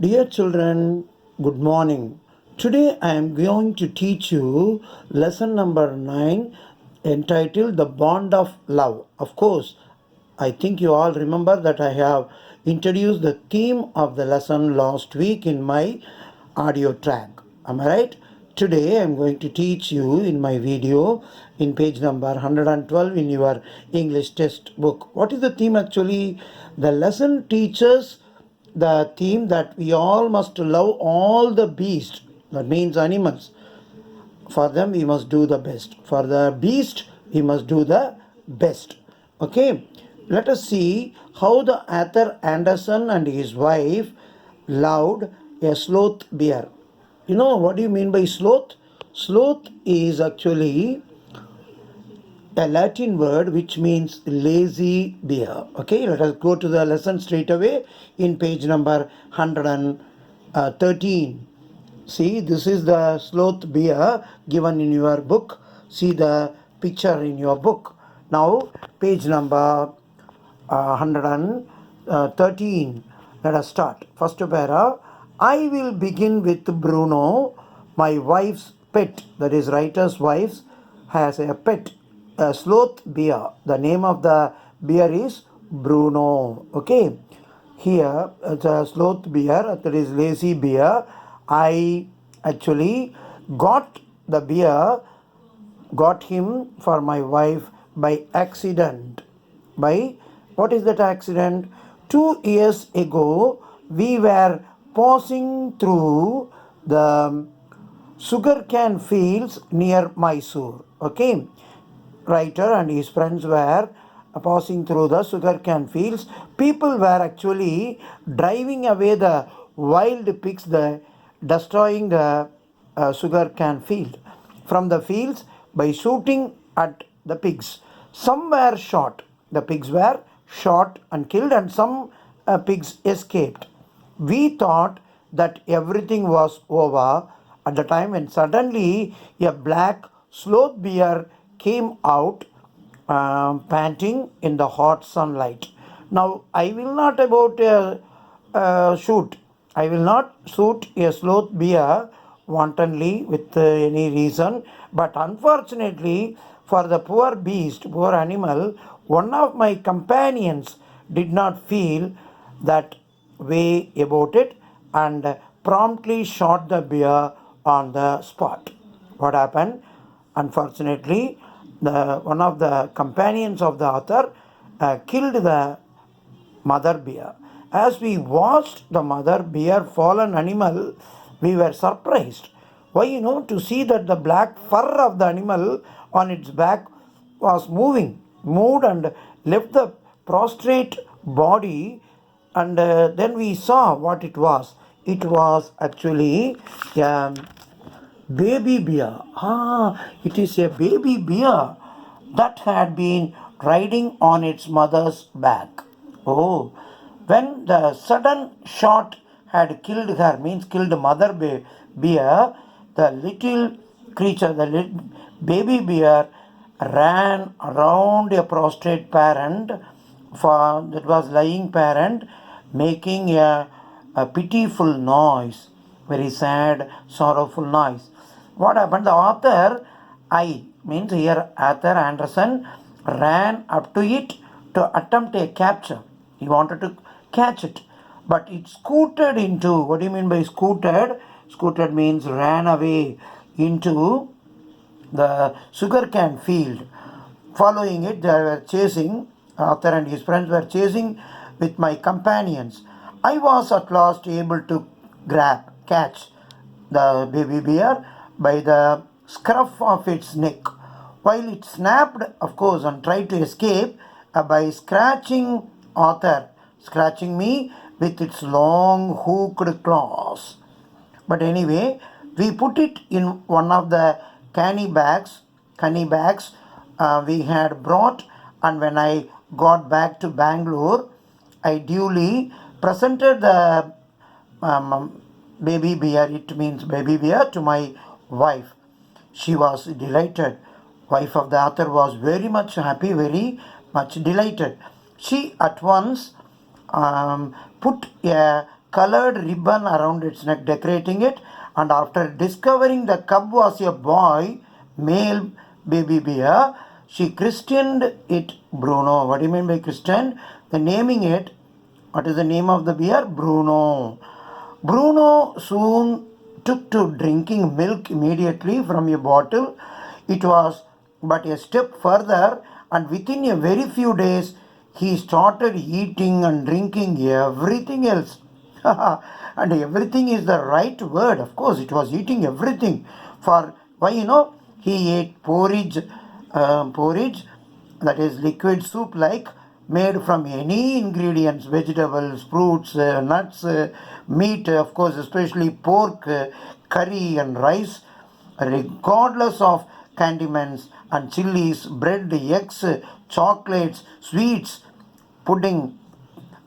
Dear children, good morning. Today I am going to teach you lesson number 9 entitled The Bond of Love. Of course, I think you all remember that I have introduced the theme of the lesson last week in my audio track. Am I right? Today I am going to teach you in my video in page number 112 in your English test book. What is the theme actually? The lesson teaches the theme that we all must love all the beasts, that means animals. For them we must do the best, for the beast we must do the best. Okay, let us see how the author Anderson and his wife loved a sloth bear. You know what do you mean by sloth? Sloth is actually a Latin word which means lazy bear. Okay, let us go to the lesson straight away in page number 113. See, this is the sloth bear given in your book. See the picture in your book. Now, page number 113. Let us start. First para. I will begin with Bruno, my wife's pet. That is, writer's wife has a pet, a sloth bear. The name of the bear is Bruno. Okay. Here, the sloth bear, that is lazy bear. I actually got the bear, got him for my wife by accident. By what is that accident? 2 years ago, we were passing through the sugarcane fields near Mysore. Okay, writer and his friends were passing through the sugarcane fields. People were actually driving away the wild pigs, destroying the sugarcane field from the fields by shooting at the pigs. Some were shot. The pigs were shot and killed, and some pigs escaped. We thought that everything was over at the time when suddenly a black sloth bear came out panting in the hot sunlight. Now, I will not shoot. I will not shoot a sloth bear wantonly with any reason, but unfortunately for the poor beast, poor animal, one of my companions did not feel that way about it and promptly shot the bear on the spot. What happened? Unfortunately, one of the companions of the author killed the mother bear. As we watched the mother bear fallen animal, we were surprised. Why? To see that the black fur of the animal on its back was moved and left the prostrate body, and then we saw what it was. It was actually baby bear. It is a baby bear that had been riding on its mother's back. Oh, when the sudden shot had killed her, means killed mother bear, the little creature, the baby bear, ran around a prostrate parent, that was lying parent, making a pitiful noise, very sad, sorrowful noise. What happened? The author, I means here author Anderson, ran up to it to attempt a capture. He wanted to catch it, but it scooted into. What do you mean by scooted? Scooted means ran away into the sugarcane field. Following it, they were chasing. Author and his friends were chasing with my companions. I was at last able to catch the baby bear by the scruff of its neck, while it snapped, of course, and tried to escape by scratching me with its long hooked claws. But anyway, we put it in one of the canny bags we had brought, and when I got back to Bangalore, I duly presented the baby bear, it means baby bear, to my wife. She was delighted. Wife of the author was very much happy, very much delighted. She at once put a colored ribbon around its neck, decorating it. And after discovering the cub was a boy, male baby bear, she christened it Bruno. What do you mean by christened? The naming it. What is the name of the bear? Bruno. Bruno soon took to drinking milk immediately from a bottle. It was but a step further, and within a very few days, he started eating and drinking everything else. And everything is the right word. Of course, it was eating everything. For why, he ate porridge, that is liquid soup like, made from any ingredients, vegetables, fruits, nuts, meat, of course, especially pork, curry and rice, regardless of condiments and chilies, bread, eggs, chocolates, sweets, pudding,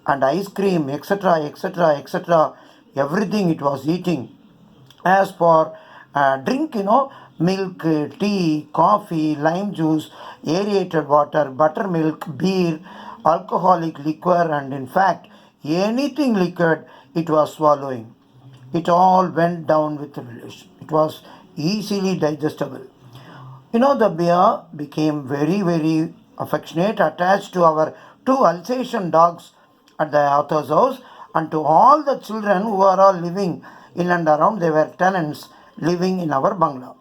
and ice cream, etc., etc., etc. Everything it was eating. As for drink, milk, tea, coffee, lime juice, aerated water, buttermilk, beer, alcoholic liquor, and in fact, anything liquid it was swallowing. It all went down with relish. It was easily digestible. The bear became very, very affectionate, attached to our two Alsatian dogs at the author's house, and to all the children who were all living in and around. They were tenants living in our bungalow.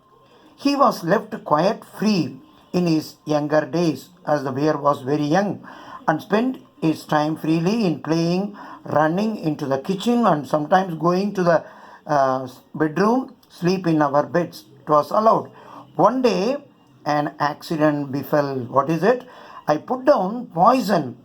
He was left quite free in his younger days, as the bear was very young, and spent his time freely in playing, running into the kitchen, and sometimes going to the bedroom, sleep in our beds. It was allowed. One day, an accident befell. What is it? I put down poison,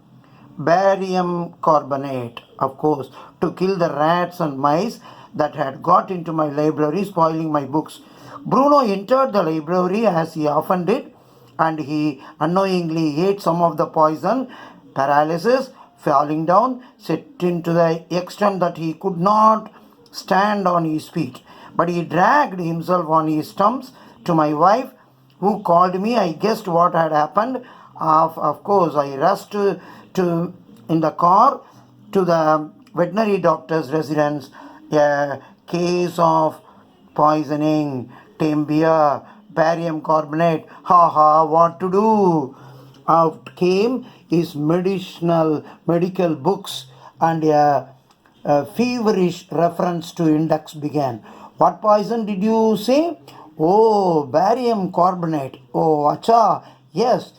barium carbonate, of course, to kill the rats and mice that had got into my library, spoiling my books. Bruno entered the library as he often did, and he unknowingly ate some of the poison. Paralysis, falling down, set into the extent that he could not stand on his feet. But he dragged himself on his stumps to my wife, who called me. I guessed what had happened. Of course, I rushed in the car to the veterinary doctor's residence. A case of poisoning, Tembia, barium carbonate. Ha ha, what to do? Out came his medical books, and a feverish reference to index began. What poison did you say? Oh, barium carbonate. Oh, acha. Yes,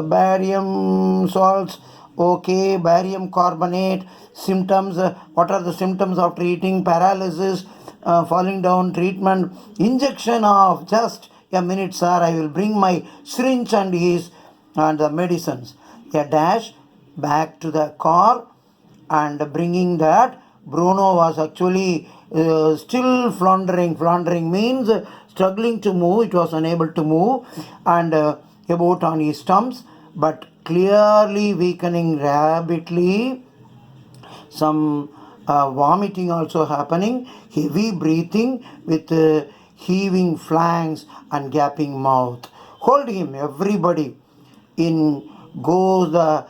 barium salts. Okay, barium carbonate. Symptoms. What are the symptoms of treating paralysis, falling down, treatment? Injection of just a minute, sir. I will bring my syringe and the medicines. A dash back to the car, and bringing that, Bruno was actually still floundering. Floundering means struggling to move. It was unable to move, and about on his stumps, but clearly weakening rapidly. Some vomiting also happening, heavy breathing with heaving flanks and gaping mouth. Hold him, everybody. In goes the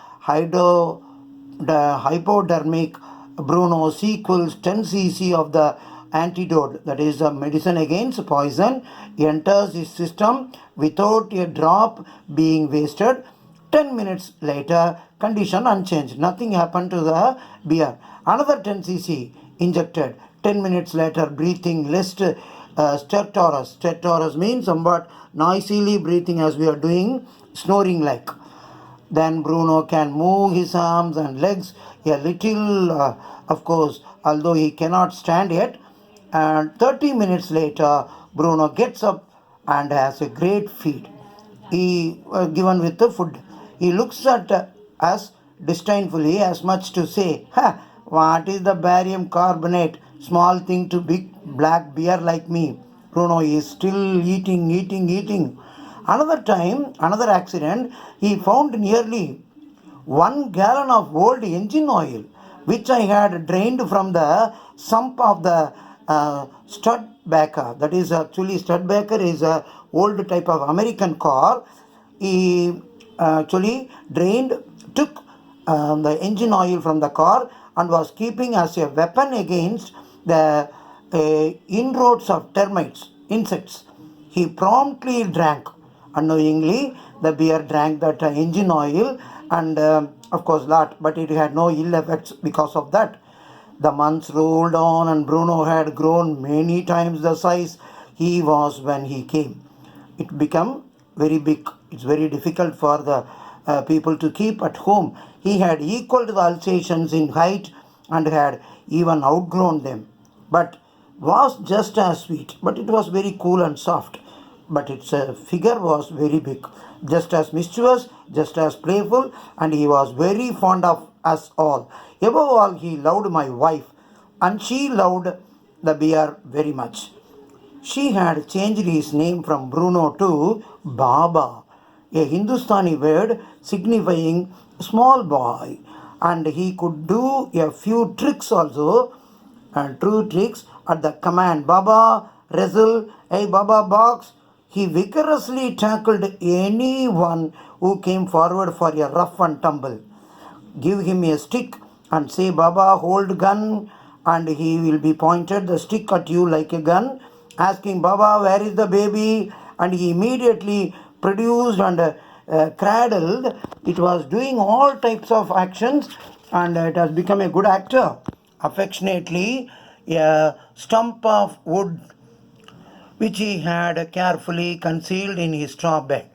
hypodermic Bruno equals 10 cc of the antidote, that is a medicine against poison, enters his system without a drop being wasted. 10 minutes later, condition unchanged. Nothing happened to the beer. Another 10 cc injected. 10 minutes later, breathing less stertorous. Stertorous means somewhat noisily breathing as we are doing, snoring like. Then Bruno can move his arms and legs a little, of course, although he cannot stand yet. And 30 minutes later, Bruno gets up and has a great feed. He given with the food. He looks at us disdainfully, as much to say, "Ha, what is the barium carbonate? Small thing to big black bear like me." Bruno is still eating. Another time, another accident, he found nearly 1 gallon of old engine oil, which I had drained from the sump of the Studebaker. That is actually Studebaker is a old type of American car. He actually took the engine oil from the car and was keeping as a weapon against the inroads of termites, insects. He promptly drank. Unknowingly, the bear drank that engine oil and, of course, that, but it had no ill effects because of that. The months rolled on, and Bruno had grown many times the size he was when he came. It became very big. It's very difficult for the people to keep at home. He had equaled the Alsatians in height and had even outgrown them, but was just as sweet. But it was very cool and soft. But its figure was very big, just as mischievous, just as playful, and he was very fond of us all. Above all, he loved my wife, and she loved the bear very much. She had changed his name from Bruno to Baba, a Hindustani word signifying small boy, and he could do a few tricks also, and true tricks at the command Baba wrestle, hey Baba box. He vigorously tackled anyone who came forward for a rough and tumble. Give him a stick and say, Baba, hold gun, and he will be pointed the stick at you like a gun, asking, Baba, where is the baby? And he immediately produced and cradled. It was doing all types of actions, and it has become a good actor. Affectionately, a stump of wood which he had carefully concealed in his straw bed.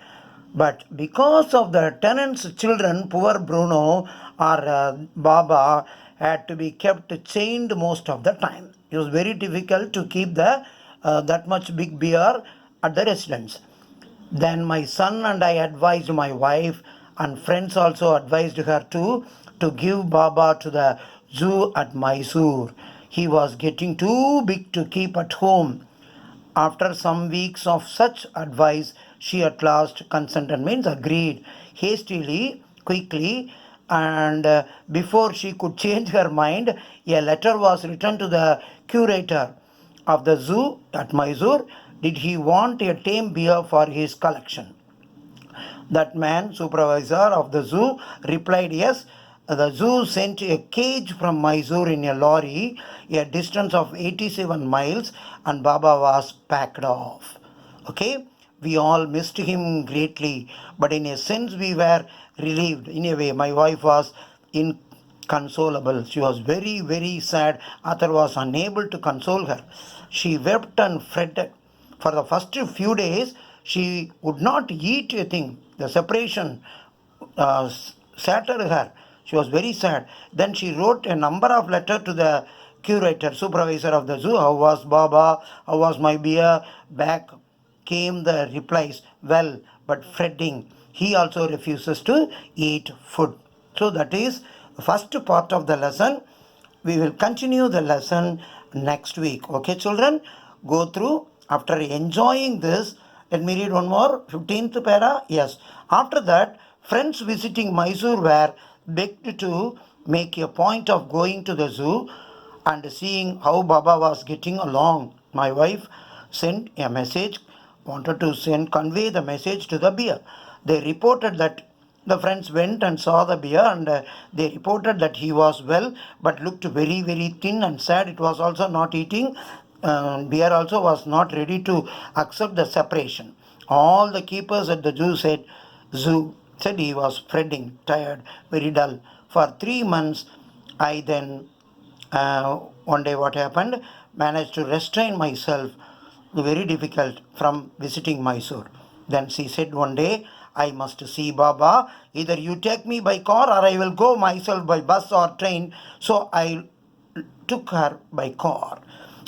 But because of the tenant's children, poor Bruno or Baba had to be kept chained most of the time. It was very difficult to keep the that much big bear at the residence. Then my son and I advised my wife, and friends also advised her to give Baba to the zoo at Mysore. He was getting too big to keep at home. After some weeks of such advice, she at last consented, means agreed, hastily, quickly, and before she could change her mind, a letter was written to the curator of the zoo at Mysore. Did he want a tame bear for his collection? That man, supervisor of the zoo, replied yes. The zoo sent a cage from Mysore in a lorry, a distance of 87 miles, and Baba was packed off. Okay, we all missed him greatly, but in a sense we were relieved. In a way, my wife was inconsolable. She was very, very sad. Arthur was unable to console her. She wept and fretted. For the first few days, she would not eat a thing. The separation shattered her. She was very sad. Then she wrote a number of letters to the curator, supervisor of the zoo. How was Baba? How was my beer? Back came the replies. Well, but fretting. He also refuses to eat food. So that is the first part of the lesson. We will continue the lesson next week. Okay, children? Go through. After enjoying this, let me read one more. 15th para. Yes. After that, friends visiting Mysore were begged to make a point of going to the zoo and seeing how Baba was getting along. My wife sent a message, wanted to convey the message to the bear. They reported that the friends went and saw the bear, and they reported that he was well but looked very, very thin and sad. It was also not eating. Bear also was not ready to accept the separation. All the keepers at the zoo said he was fretting, tired, very dull. For 3 months, I then one day what happened, managed to restrain myself, very difficult, from visiting Mysore. Then she said one day, I must see Baba. Either you take me by car or I will go myself by bus or train. So I took her by car.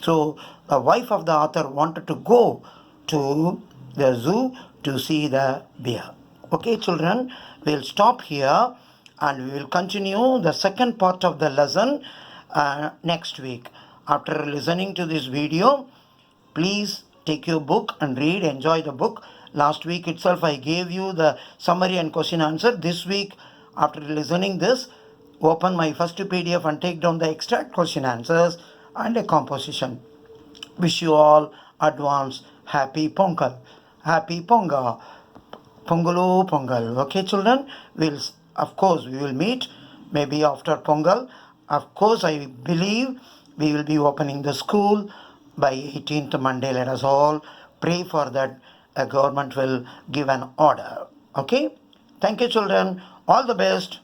So the wife of the author wanted to go to the zoo to see the bear. Okay, children, we'll stop here and we will continue the second part of the lesson next week. After listening to this video, please take your book and read, enjoy the book. Last week itself I gave you the summary and question answer. This week, after listening this, open my first PDF and take down the extract question answers and a composition. Wish you all advance happy Pongal. Happy Ponga. Pongalo Pongal. Okay, children? Of course, we will meet maybe after Pongal Of course, I believe we will be opening the school by 18th Monday. Let us all pray for that. A government will give an order. Okay? Thank you, children. All the best.